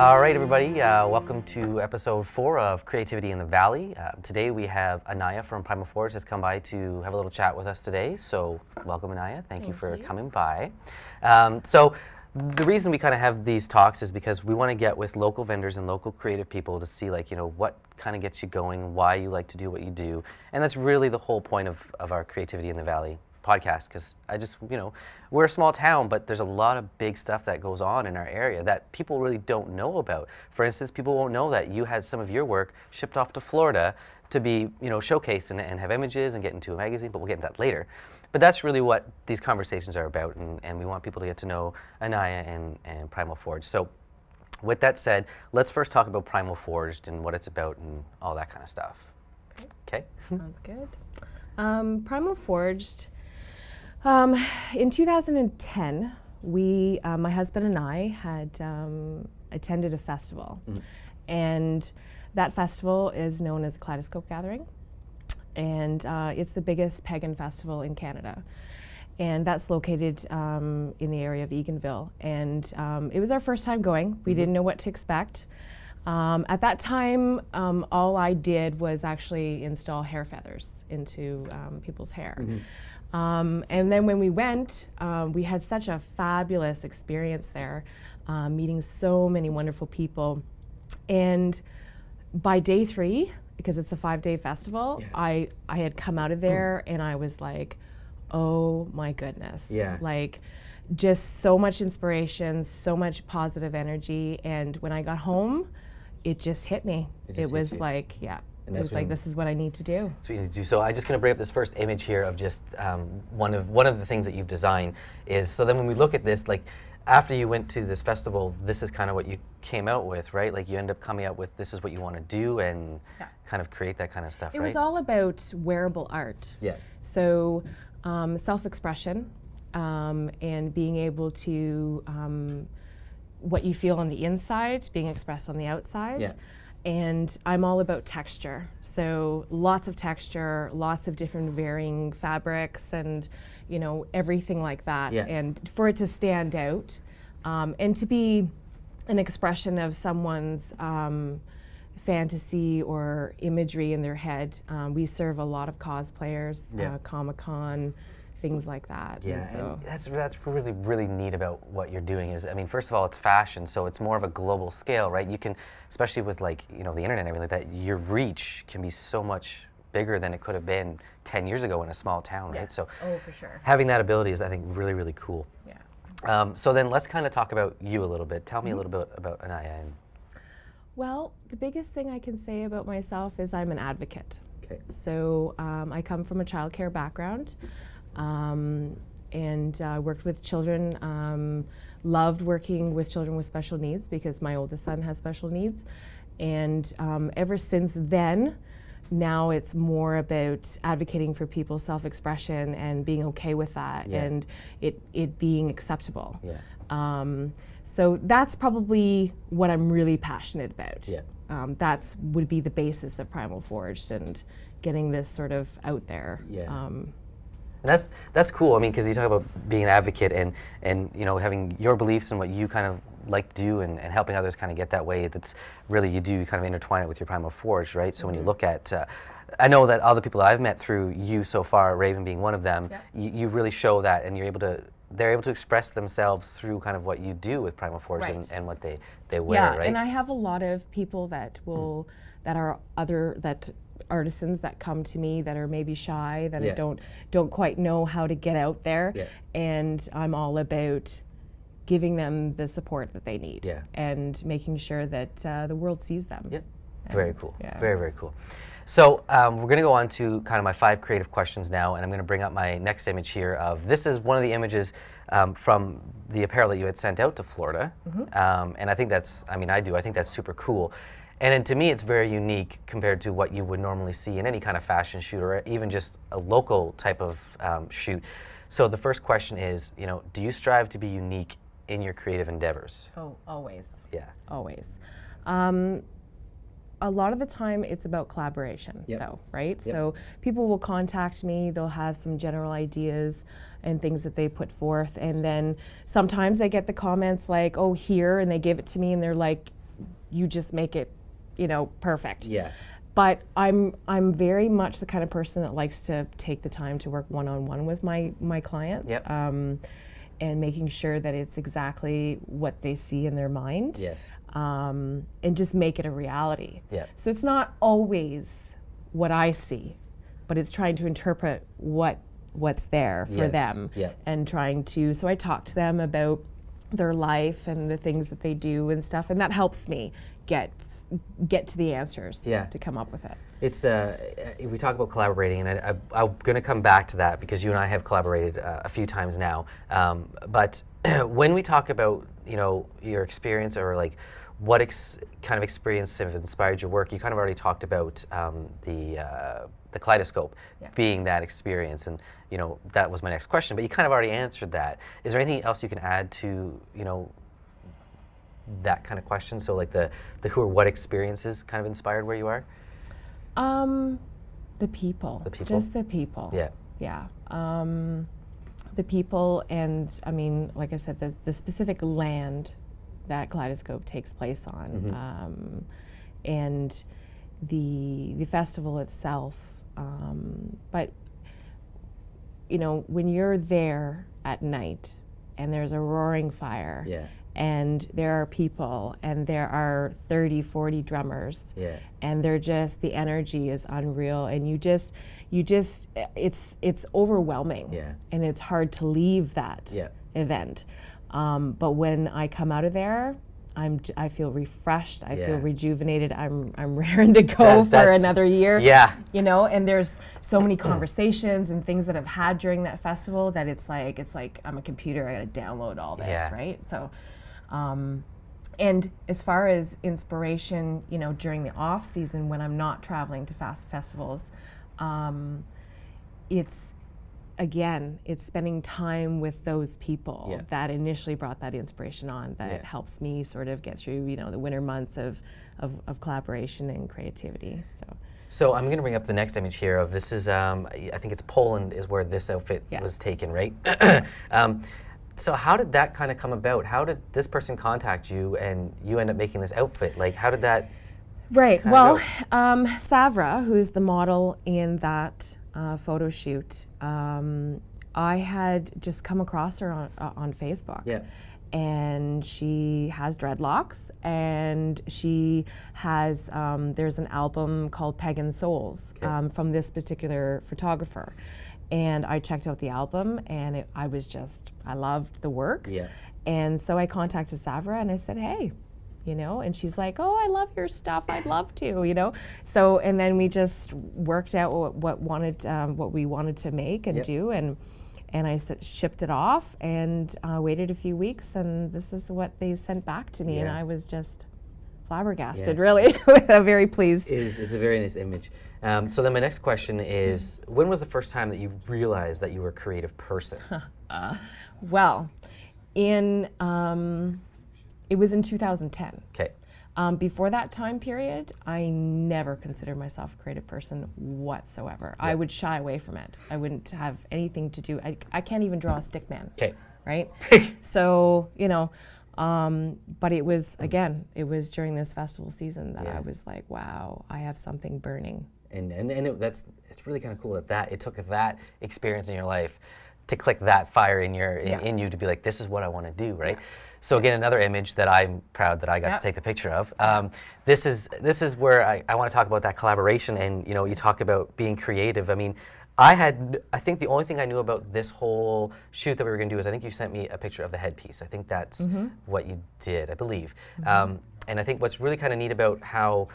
All right, everybody, welcome to episode 4 of Creativity in the Valley. Today we have Anaya from PrimalForged has come by to have a little chat with us today. So welcome, Anaya. Thank you for coming by. So the reason we kind of have these talks is because we want to get with local vendors and local creative people to see, like, you know, what kind of gets you going, why you like to do what you do. And that's really the whole point of our Creativity in the Valley podcast, because we're a small town, but there's a lot of big stuff that goes on in our area that people really don't know about. For instance, people won't know that you had some of your work shipped off to Florida to be, showcased and have images and get into a magazine, but we'll get into that later. But that's really what these conversations are about, and we want people to get to know Anaya and PrimalForged. So with that said, let's first talk about PrimalForged and what it's about and all that kind of stuff. Okay? Sounds good. PrimalForged, in 2010, my husband and I had attended a festival, and that festival is known as Kaleidoscope Gathering, and it's the biggest pagan festival in Canada, and that's located in the area of Eganville, and it was our first time going. We didn't know what to expect. At that time, all I did was actually install hair feathers into people's hair. And then when we went, we had such a fabulous experience there, meeting so many wonderful people. And by day 3, because it's a 5-day festival, I had come out of there and I was like, oh my goodness. Like, just so much inspiration, so much positive energy. And when I got home, it just hit me. It was like, it was like, this is what I need to do. That's what you need to do. So I'm just going to bring up this first image here of just one of the things that you've designed is, so then when we look at this, like, after you went to this festival, this is kind of what you came out with, right? Like, you end up coming out with, this is what you want to do and kind of create that kind of stuff, It right? was all about wearable art. So self-expression and being able to, what you feel on the inside being expressed on the outside. And I'm all about texture. So lots of texture, lots of different varying fabrics and, everything like that. And for it to stand out and to be an expression of someone's fantasy or imagery in their head. We serve a lot of cosplayers, Comic-Con, things like that. So and that's really, really neat about what you're doing is, I mean, first of all, it's fashion, so it's more of a global scale, right? You can, especially with, like, the internet and everything like that, your reach can be so much bigger than it could have been 10 years ago in a small town, right? So for sure. Having that ability is, I think, really, really cool. So then let's kind of talk about you a little bit. Tell me a little bit about Anaya. Well, the biggest thing I can say about myself is I'm an advocate. So I come from a childcare background. And worked with children, loved working with children with special needs because my oldest son has special needs. And ever since then, now it's more about advocating for people's self-expression and being okay with that and it being acceptable. So that's probably what I'm really passionate about. That's would be the basis of PrimalForged and getting this sort of out there. And that's cool. I mean, because you talk about being an advocate and having your beliefs and what you kind of like to do and helping others kind of get that way. That's really, you do kind of intertwine it with your PrimalForged, right? So when you look at, I know that all the people that I've met through you so far, Raven being one of them, you really show that, and they're able to express themselves through kind of what you do with PrimalForged and what they wear, right? And I have a lot of people that will, that are artisans that come to me that are maybe shy, that don't quite know how to get out there, and I'm all about giving them the support that they need and making sure that the world sees them. Very cool. Very, very cool. So we're going to go on to kind of my 5 creative questions now, and I'm going to bring up my next image here of, this is one of the images from the apparel that you had sent out to Florida, and I think that's, I think that's super cool. And then to me, it's very unique compared to what you would normally see in any kind of fashion shoot or even just a local type of shoot. So the first question is, do you strive to be unique in your creative endeavors? Oh, always. Always. A lot of the time it's about collaboration though, right? So people will contact me, they'll have some general ideas and things that they put forth, and then sometimes I get the comments like, oh, here, and they give it to me and they're like, you just make it, perfect. Yeah. But I'm very much the kind of person that likes to take the time to work one-on-one with my clients. Yep. And making sure that it's exactly what they see in their mind. Yes. And just make it a reality. Yeah. So it's not always what I see, but it's trying to interpret what's there for them. Yeah. And trying to, so I talk to them about their life and the things that they do and stuff, and that helps me get to the answers to come up with it. It's we talk about collaborating, and I'm going to come back to that because you and I have collaborated a few times now. But when we talk about your experience or like what kind of experience have inspired your work, you kind of already talked about the kaleidoscope being that experience, and that was my next question. But you kind of already answered that. Is there anything else you can add to that kind of question? So like the who or what experiences kind of inspired where you are? The people. The people? Just the people. Yeah. Yeah. The people, and I mean, like I said, the specific land that Kaleidoscope takes place on, and the festival itself. But when you're there at night and there's a roaring fire, and there are people, and there are 30, 40 drummers, and they're just, the energy is unreal, and you just it's overwhelming, and it's hard to leave that event. But when I come out of there, I feel refreshed. I feel rejuvenated. I'm raring to go for another year. Yeah. And there's so many conversations and things that I've had during that festival that it's like I'm a computer. I got to download all this, right? So, and as far as inspiration, during the off season when I'm not traveling to festivals, it's spending time with those people that initially brought that inspiration on, that helps me sort of get through, the winter months of collaboration and creativity. So I'm going to bring up the next image here of this is, I think it's Poland is where this outfit was taken, right? So how did that kind of come about? How did this person contact you and you end up making this outfit? Like, how did that Right, well, Savra, who's the model in that photo shoot, I had just come across her on Facebook. Yeah. And she has dreadlocks, and she has, there's an album called Pagan Souls from this particular photographer. And I checked out the album, and I loved the work. Yeah. And so I contacted Savra and I said, hey, and she's like, oh, I love your stuff, I'd love to, So, and then we just worked out what we wanted to make and do, and I shipped it off and waited a few weeks, and this is what they sent back to me, and I was just flabbergasted, really. Very pleased. It's a very nice image. So then my next question is, when was the first time that you realized that you were a creative person? Well, it was in 2010. Okay. Before that time period, I never considered myself a creative person whatsoever. I would shy away from it. I wouldn't have anything to do. I can't even draw a stick man. Okay. Right? So, but it was during this festival season that I was like, wow, I have something burning. And it's really kind of cool that it took that experience in your life to click that fire in you to be like, this is what I want to do, right? Yeah. So again, another image that I'm proud that I got to take the picture of. This is where I want to talk about that collaboration, and you talk about being creative. I mean, I think the only thing I knew about this whole shoot that we were going to do is I think you sent me a picture of the headpiece. I think that's what you did, I believe. And I think what's really kind of neat about how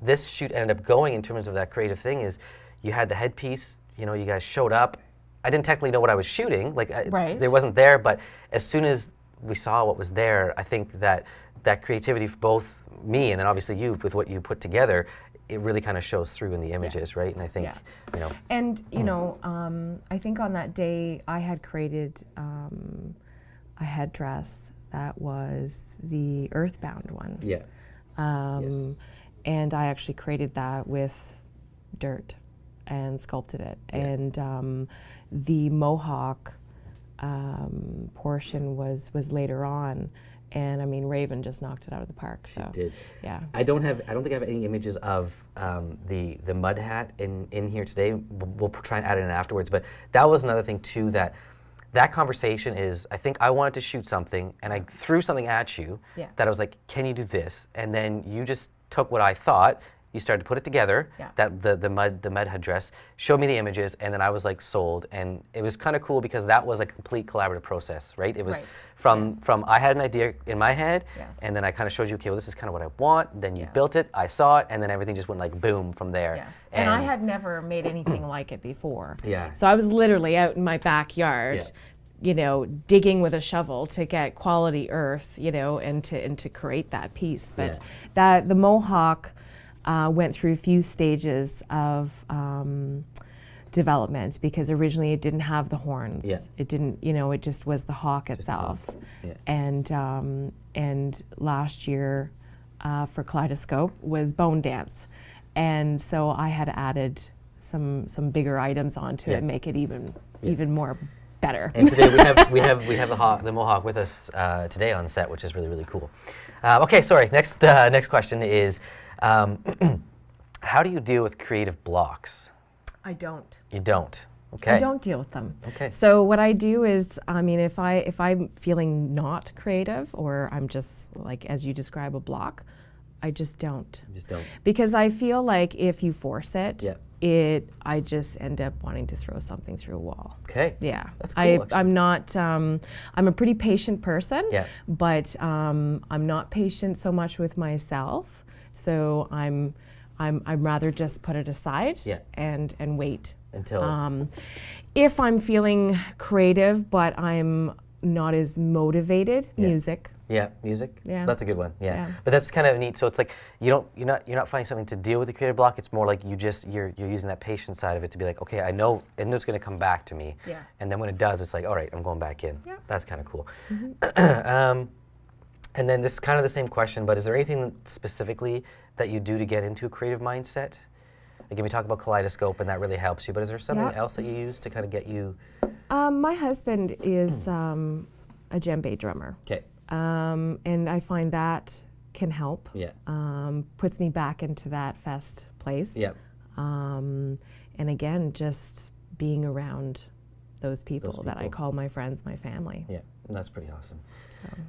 this shoot ended up going in terms of that creative thing is you had the headpiece, you guys showed up. I didn't technically know what I was shooting, it wasn't there, but as soon as we saw what was there, I think that creativity for both me and then obviously you with what you put together, it really kind of shows through in the images, right? And I think, And, I think on that day I had created a headdress that was the Earthbound one. Yeah. And I actually created that with dirt and sculpted it. Yeah. And the mohawk portion was later on, And I mean, Raven just knocked it out of the park. So She did. yeah. I don't think I have any images of the mud hat in here today. We'll try and add it in afterwards. But that was another thing too, that conversation is, I think I wanted to shoot something and I threw something at you that I was like, can you do this? And then you just took what I thought, you started to put it together, that the mud headdress, showed me the images, and then I was like sold. And it was kind of cool because that was a complete collaborative process, right? It was from I had an idea in my head, and then I kind of showed you, okay, well, this is kind of what I want. Then you built it, I saw it, and then everything just went like boom from there. Yes. And I had never made anything like it before. Yeah. So I was literally out in my backyard, you know, digging with a shovel to get quality earth, you know, and to create that piece. But the Mohawk went through a few stages of development, because originally it didn't have the horns. It didn't, you know, it just was the hawk itself. And last year for Kaleidoscope was Bone Dance. And so I had added some bigger items onto it, make it even more better. And today we have the Mohawk with us today on set, which is really, really cool. Okay, sorry. Next question is, how do you deal with creative blocks? I don't. You don't. Okay. I don't deal with them. Okay. So what I do is, I mean, if I'm feeling not creative, or I'm just like, as you describe, a block, I just don't. You just don't. Because I feel like if you force it, I just end up wanting to throw something through a wall. Okay. Yeah. That's cool. I'm not. I'm a pretty patient person. Yeah. But I'm not patient so much with myself. So I'm rather just put it aside. And wait until. If I'm feeling creative, but I'm not as motivated, music. Yeah, music. Yeah, that's a good one. Yeah, but that's kind of neat. So it's like you're not finding something to deal with the creative block. It's more like you're using that patient side of it to be like, okay, I know it's going to come back to me. Yeah. And then when it does, it's like, all right, I'm going back in. Yeah. That's kind of cool. And then this is kind of the same question, but is there anything specifically that you do to get into a creative mindset? Again, we talk about Kaleidoscope, and that really helps you. But is there something else that you use to kind of get you? My husband is a djembe drummer. Okay. And I find that can help. Yeah. Puts me back into that fest place. Yep. And again, just being around those people that I call my friends, my family. Yeah, and that's pretty awesome.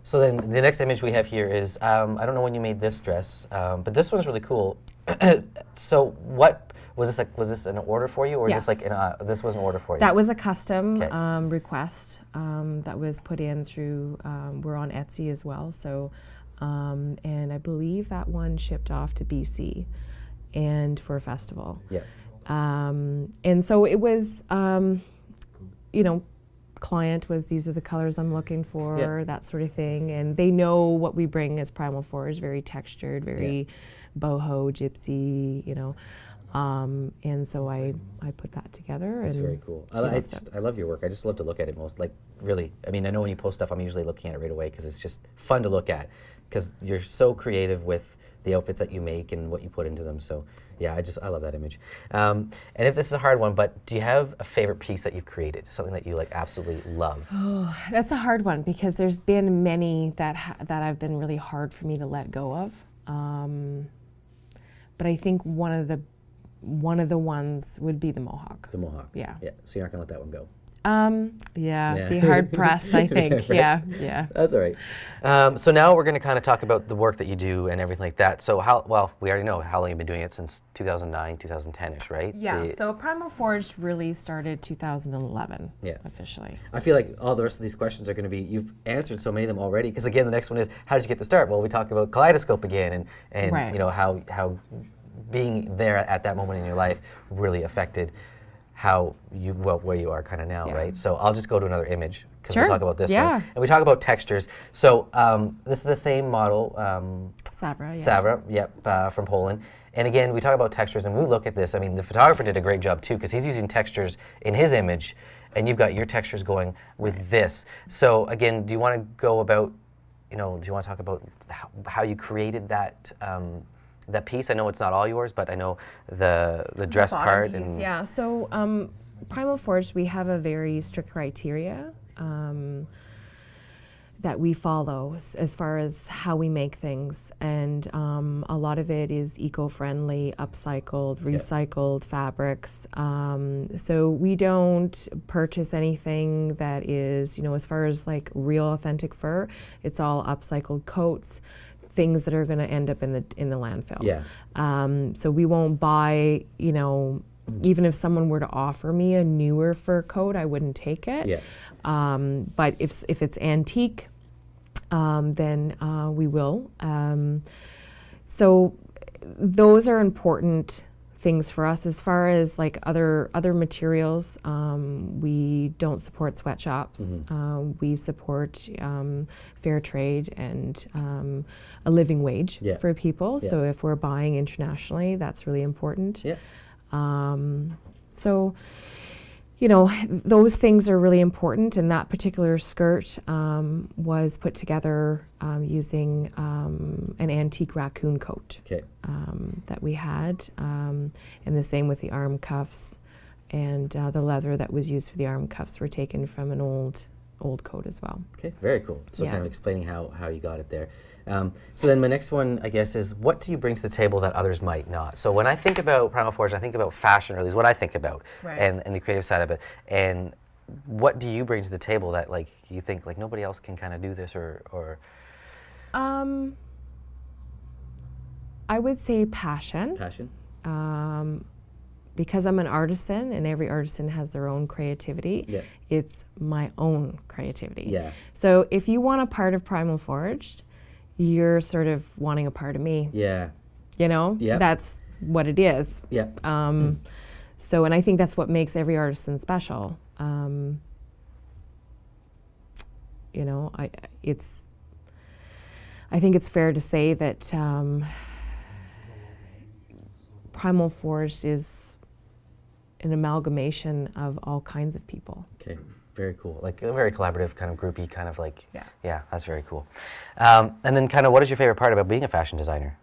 So then the next image we have here is, I don't know when you made this dress, but this one's really cool. So what, was this an order for you, or is this like, this was an order for you? That was a custom request that was put in through, we're on Etsy as well, so, and I believe that one shipped off to BC and for a festival. Yeah. And so it was, you know, client was, these are the colors I'm looking for, that sort of thing, and they know what we bring as PrimalForged, very textured, very boho, gypsy, you know, and so I put that together. That's very cool. I love your work. I just love to look at it most, like, really. I mean, I know when you post stuff, I'm usually looking at it right away because it's just fun to look at, because you're so creative with the outfits that you make and what you put into them. So yeah, I love that image. And if this is a hard one, but do you have a favorite piece that you've created, something that you like absolutely love? Oh, that's a hard one, because there's been many that have been really hard for me to let go of. But I think one of the ones would be the Mohawk. The Mohawk. Yeah. Yeah. So you're not gonna let that one go. Be hard pressed, I think. Yeah. That's all right. So now we're going to kind of talk about the work that you do and everything like that. So we already know how long you've been doing it, since 2009, 2010-ish, right? Yeah, so PrimalForged really started 2011 officially. I feel like all the rest of these questions are going to be, you've answered so many of them already, because again, the next one is, how did you get the start? Well, we talk about Kaleidoscope again, and you know, how being there at that moment in your life really affected where you are kind of now, right? So I'll just go to another image, because we'll talk about this one. And we talk about textures. So this is the same model. Savra, from Poland. And again, we talk about textures, and we look at this. I mean, the photographer did a great job too, because he's using textures in his image, and you've got your textures going with this. So again, do you want to go about, do you want to talk about how you created that that piece? I know it's not all yours, but I know the dress part. Piece, so PrimalForged, we have a very strict criteria that we follow as far as how we make things, and a lot of it is eco-friendly, upcycled, recycled fabrics. So we don't purchase anything that is, as far as like real authentic fur, it's all upcycled coats, things that are going to end up in the landfill. Yeah. So we won't buy, even if someone were to offer me a newer fur coat, I wouldn't take it. Yeah. But if it's antique, then we will. So those are important things for us. As far as like other materials, we don't support sweatshops. We support fair trade and a living wage for people. So if we're buying internationally, that's really important. Yeah. So, those things are really important, and that particular skirt was put together using an antique raccoon coat that we had, and the same with the arm cuffs, and the leather that was used for the arm cuffs were taken from an old coat as well. Okay, very cool. So kind of explaining how you got it there. So then my next one, I guess, is what do you bring to the table that others might not? So when I think about PrimalForged, I think about fashion, or at least what I think about, and the creative side of it. And what do you bring to the table that like you think like nobody else can kind of do this, or? I would say passion. Passion. Because I'm an artisan, and every artisan has their own creativity. It's my own creativity. So if you want a part of PrimalForged, you're sort of wanting a part of me. That's what it is. So, and I think that's what makes every artisan special. I think it's fair to say that PrimalForged is an amalgamation of all kinds of people. Okay. Very cool. Like a very collaborative kind of groupie kind of like, yeah, that's very cool. And then kind of what is your favorite part about being a fashion designer?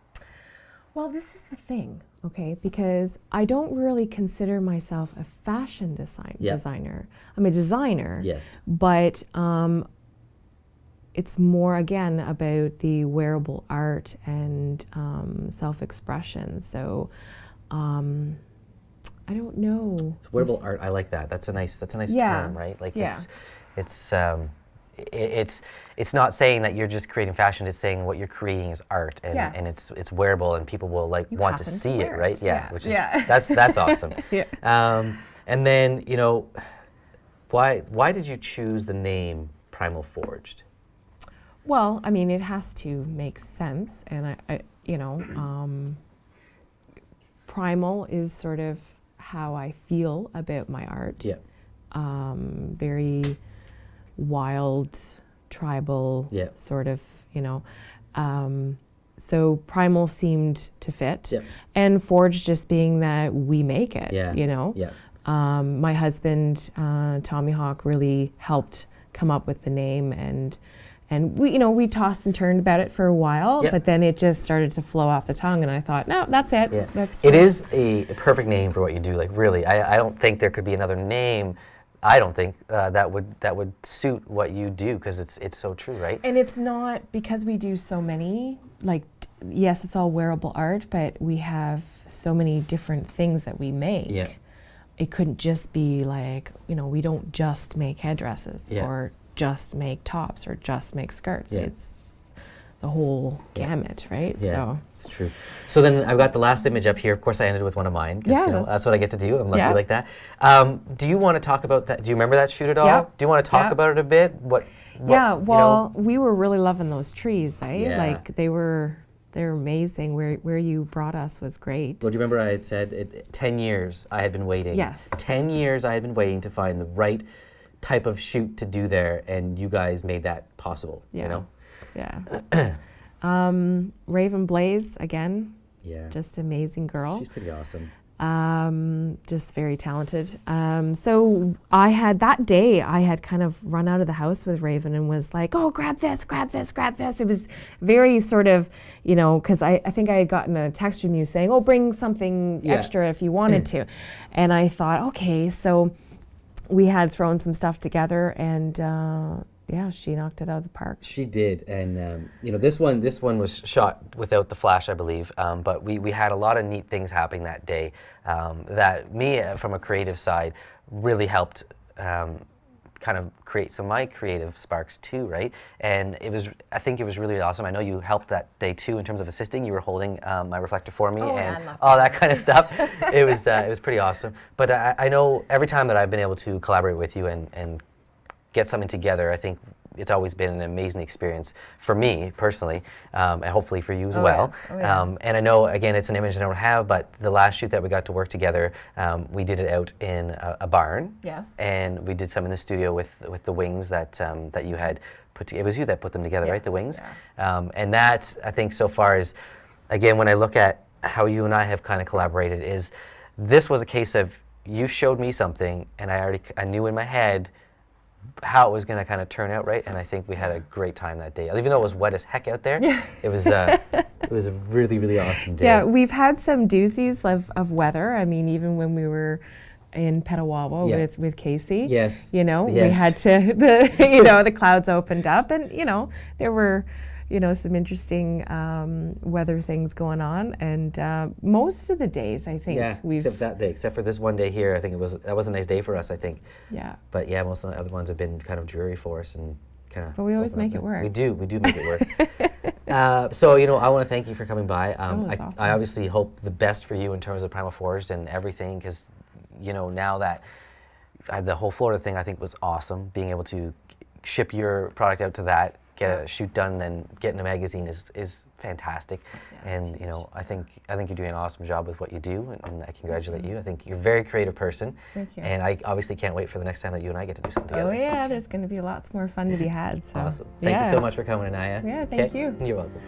Well, this is the thing, okay, because I don't really consider myself a fashion designer. I'm a designer, but it's more, again, about the wearable art and self-expression. So, I don't know. Wearable art, I like that. That's a nice term, right? Like it's not saying that you're just creating fashion. It's saying what you're creating is art, and it's wearable, and people will like want to see it, right? Which is that's awesome. And then why did you choose the name PrimalForged? Well, I mean, it has to make sense, and primal is sort of how I feel about my art. Very wild, tribal, sort of, so primal seemed to fit, and forged just being that we make it, My husband, Tommy Hawk, really helped come up with the name, and we tossed and turned about it for a while, but then it just started to flow off the tongue, and I thought, no, that's it. It is a perfect name for what you do. Like really, I don't think there could be another name. I don't think that would suit what you do, because it's so true, right? And it's not because we do so many. Like, yes, it's all wearable art, but we have so many different things that we make. It couldn't just be like we don't just make headdresses or just make tops or just make skirts. It's the whole gamut, right? So it's true. So then I've got the last image up here. Of course, I ended with one of mine, because that's what I get to do. I'm lucky like that. Do you want to talk about that? Do you remember that shoot at all? Do you want to talk about it a bit? What we were really loving those trees, right? Like they're amazing. Where you brought us was great. Well, do you remember I had said 10 years I had been waiting? 10 years I had been waiting to find the right type of shoot to do there, and you guys made that possible. Raven Blaze, again, Yeah. Just amazing girl. She's pretty awesome. Just very talented. So I had that day, I had kind of run out of the house with Raven and was like, oh, grab this, grab this, grab this. It was very sort of, you know, because I think I had gotten a text from you saying, oh, bring something extra if you wanted to. And I thought, okay, so we had thrown some stuff together and, yeah, she knocked it out of the park. She did, and this one was shot without the flash, I believe. But we had a lot of neat things happening that day that me, from a creative side, really helped kind of create some of my creative sparks too, right? And I think it was really awesome. I know you helped that day too in terms of assisting. You were holding my reflector for me and all that kind of stuff. It was pretty awesome. But I know every time that I've been able to collaborate with you and get something together, I think it's always been an amazing experience for me personally, and hopefully for you as well. Yes. Oh, yeah. And I know, again, it's an image I don't have, but the last shoot that we got to work together, we did it out in a barn. Yes. And we did some in the studio with the wings that you had put together. It was you that put them together, right? The wings. Yeah. And that, I think, so far is, again, when I look at how you and I have kind of collaborated, is this was a case of you showed me something, and I knew in my head how it was going to kind of turn out, right? And I think we had a great time that day. Even though it was wet as heck out there, it was a really, really awesome day. Yeah, we've had some doozies of weather. I mean, even when we were in Petawawa with Casey, yes, we had to the clouds opened up, and there were some interesting weather things going on, and most of the days I think except that day, except for this one day here, I think that was a nice day for us, I think. Yeah. But yeah, most of the other ones have been kind of dreary for us and kind of. But we always make it work. We do make it work. So I want to thank you for coming by. Awesome. I obviously hope the best for you in terms of PrimalForged and everything, because now that the whole Florida thing, I think was awesome. Being able to ship your product out to that, get a shoot done, then get in a magazine is fantastic. And I think you're doing an awesome job with what you do, and I congratulate you. I think you're a very creative person. Thank you. And I obviously can't wait for the next time that you and I get to do something together. Oh yeah, there's going to be lots more fun to be had. So. Awesome. Thank you so much for coming, Anaya. Yeah, thank you. You're welcome.